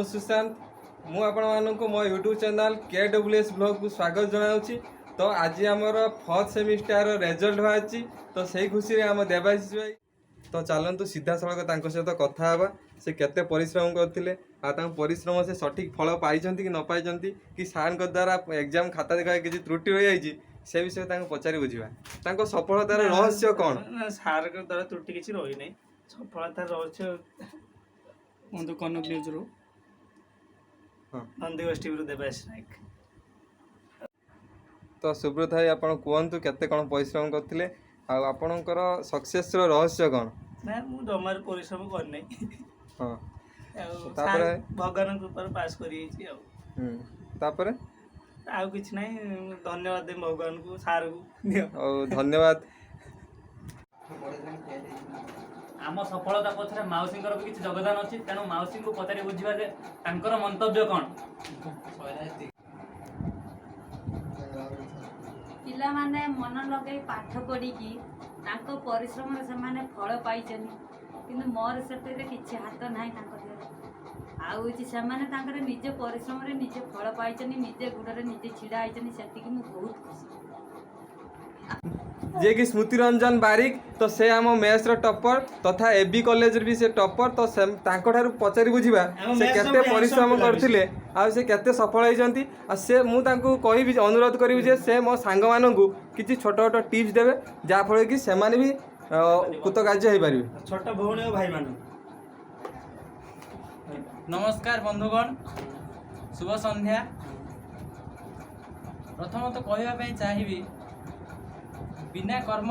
सुशांत मु आपको मो यूट्यूब चैनल KWS ब्लॉग को स्वागत जनाऊँगी। तो आज आमर 4th सेमिस्टर रिजल्ट बाहरी तो से खुशी में आम देवाशीष भाई तो चलतु सीधा सड़क सहित कथा हाँ से केते परिश्रम करते परिश्रम से सठिक फल पाई कि न पाई कि सार द्वारा एग्जाम खाता देखा किसी त्रुटि रही जाइए से विषय पचारि बुझा सफलतार रहस्य कौन सार द्वारा त्रुटि किसी रही नहीं सफलतार रहस्य बंधु कनक न्यूज रू नंदीगोष टीवी देवाशीष नायक। तो सुब्रत भाई आप कहतु केते कौन परिश्रम करते आपणकर सक्सेस रहस्य कौन ना मु जमार परिश्रम करनी हाँ भगवान कृपा पास करी तापर आउ किछ नहीं धन्यवाद दे भगवान को सार को धन्यवाद। आम सफलता पछरे माउसी भी किसी योगदान अच्छी तेणु माउसी को पचारि बुझा जे तांकर मंतव्य कौन पिला माने मन लगे पाठ पढ़ी परिश्रम से माने फल पाई किंतु मोर से किसी हाथ ना आने निजे परिश्रम निजे फल पाई निजे गुड़े निजे छिड़ा होती से बहुत खुशी जे कि स्मृति रंजन बारिक तो से आम मेस टॉपर तथा एबी कॉलेज भी से टॉपर तो पचारि बुझा से केते परिश्रम करथिले आ से केते सफल होइजंती आ से मु तांको कहि अनुरोध करी जे से मो सांग माननकु किछि छोट छोट टिप्स देबे जा फळे कि से माने भी कृतकार्य होई परिबे छोट भौणी भाई मान। नमस्कार बंधुगण शुभ संध्या। प्रथमतः कहवाई चाहिए बिना कर्म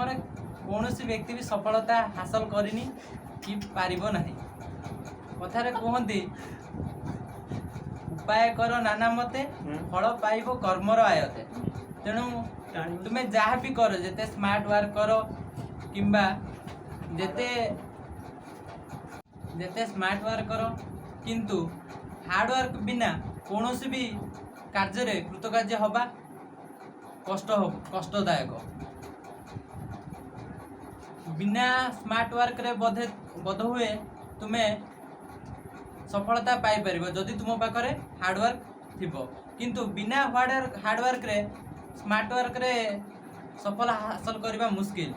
कौन व्यक्ति भी सफलता हासिल करनी कि पारिबो नहीं कथारे कहते उपाय कर नाना मते फल पाइब कर्मर आयते तेणु तुम्हें जहाँ भी कर जेते स्मार्ट वर्क कर किंबा जेते जेते स्मार्ट वर्क कर किंतु हार्ड वर्क बिना कौन भी कार्य कृतकार्य हवा कष्टदायक बिना स्मार्ट वर्क रे बोध हुए तुम्हें सफलता पाई परिबो जदि तुम पाखरे हार्ड वर्क थिबो किंतु बिना हार्ड वर्क रे स्मार्ट वर्क रे सफल हासिल करबा मुश्किल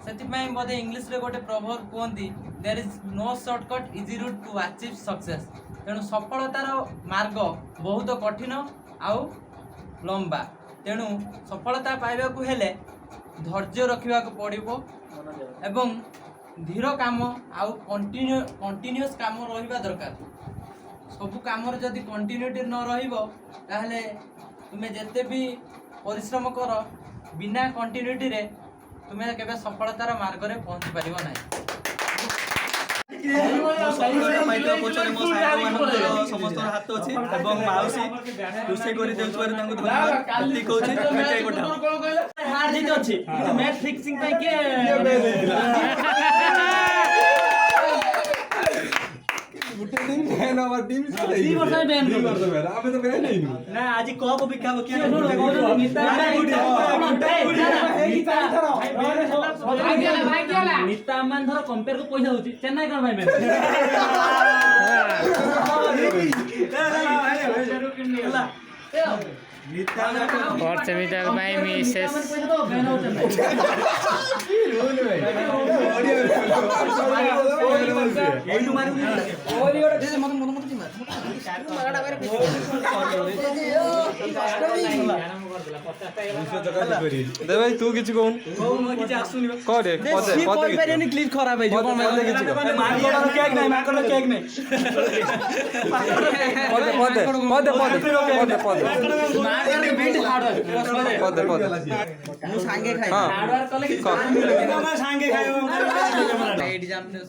सेतिपई बोधे इंग्लिश रे गोटे प्रवर्ब कहती there is no shortcut easy route to achieve success तेणु सफलतार मार्ग बहुत कठिन आउ लंबा तेणु सफलता पाइबा को हेले धैर्य रखा पड़ो एवं धीर काम आउ कंटिन्यूअस काम रहिबा दरकार सब काम जदि कंटिन्यूटी न रहिबो ताहले तुमे जेते भी परिश्रम कर बिना कंटिन्यूटी रे तुमे केबे सफलतार मार्ग रे पहुंची परिबो नाही। समस्त हाथ अच्छी माउसी रोषे कर आज कप बिका नीता अम्बानी धर कंपेयर को पैसा होची चेन्नई कौन भाई फोर्थ सेमिस्टर बाय मिसेस दे भाई तू किछ कोन करे पदे क्लिप खराब है जो केक नहीं मां को केक नहीं पदे बीट हार्ड पदे मु सांगे खाई हार्ड वर्क कले मैं सांगे खाई एग्जाम ने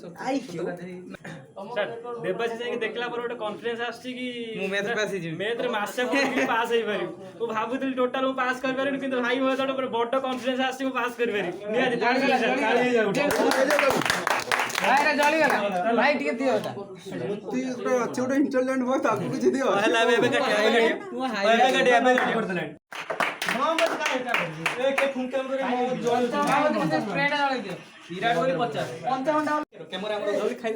देवाशीष जाई देखला पर गोटे कॉन्फिडेंस आछि कि मु मैथ पास ही मैथ रे मासे को पास होई पारि तो भाबुतली टोटल मु पास कर पारि किंतु भाई हो जडो बड्ड कॉन्फिडेंस आछि मु पास कर पारि निया काली जाउ भाई रे जली गला भाई टिके दियो तू अच्छे गोटे इंटेलिजेंट बॉय ताकू किछ दियो हला बे का कर देले हां मत का एक फुंके करे मो जोल विराट कोहली 50 55 କ୍ୟାମେରା ଆମର ଜଲ୍ଦି ଖାଇ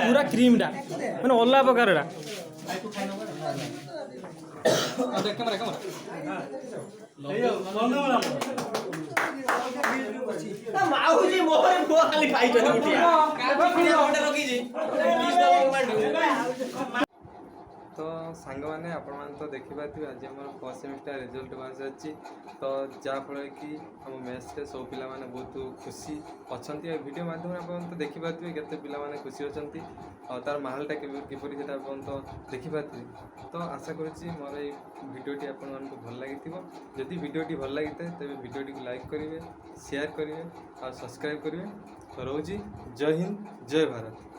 ପୁରା କ୍ରିମ୍ଟା ମାନେ ଅଲଗା ପ୍ରକାରଟା କ୍ୟାମେରା ମାଉସି ମୋହରେ ପୁଅ ଖାଲି ଖାଇଛନ୍ତି ତ ସାଙ୍ଗମାନେ ଆପଣମାନେ ତ ଦେଖିପାରୁଥିବେ ଆଜି ଆମର ଫର୍ଷ୍ଟ ସେମିଷ୍ଟାର ରେଜଲ୍ଟ ବାହାରି ସାରିଛି ତ ଯାହାଫଳରେ କି ଆମ ମେଥ୍ସରେ ସବୁ ପିଲାମାନେ ବହୁତ ଖୁସି ଅଛନ୍ତି ଆଉ ଭିଡ଼ିଓ ମାଧ୍ୟମରେ ଆପଣ ତ ଦେଖିପାରୁଥିବେ କେତେ ପିଲାମାନେ ଖୁସି ଅଛନ୍ତି ଆଉ ତାର ମାହୋଲଟା କିପରି ସେଟା ଆପଣ ତ ଦେଖିପାରୁଥିବେ ତ ଆଶା କରୁଛି ମୋର ଏଇ ଭିଡ଼ିଓଟି ଆପଣମାନଙ୍କୁ ଭଲ ଲାଗିଥିବ ଯଦି ଭିଡ଼ିଓଟି ଭଲ ଲାଗିଥାଏ ତେବେ ଭିଡ଼ିଓଟିକୁ ଲାଇକ୍ କରିବେ ସେୟାର କରିବେ ଆଉ ସବସ୍କ୍ରାଇବ୍ କରିବେ ତ ରହୁଛି ଜୟ ହିନ୍ଦ ଜୟ ଭାରତ।